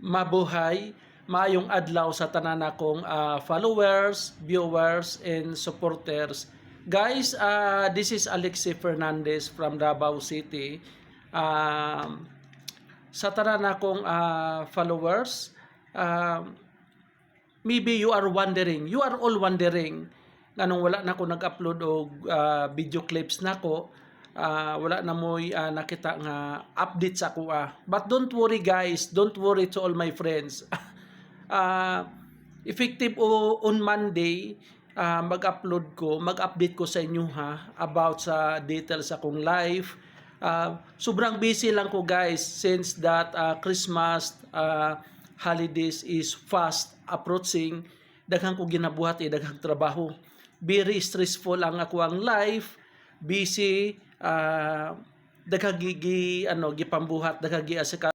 Mabuhay, maayong adlaw sa tanan akong followers, viewers, and supporters. Guys, this is Alexi Fernandez from Davao City. Sa tanan akong followers, maybe you are all wondering, nganong wala na ako nag-upload og video clips nako. Wala na mo'y nakita nga update sa ako. But don't worry guys, don't worry to all my friends. Effective on Monday, mag-update ko sa inyo about sa details sa akong life. Sobrang busy lang ko guys since that Christmas holidays is fast approaching. Daghang ko ginabuhat, daghang trabaho. Very stressful ang ako ang life, busy, daghang gipambuhat, daghang giasikaso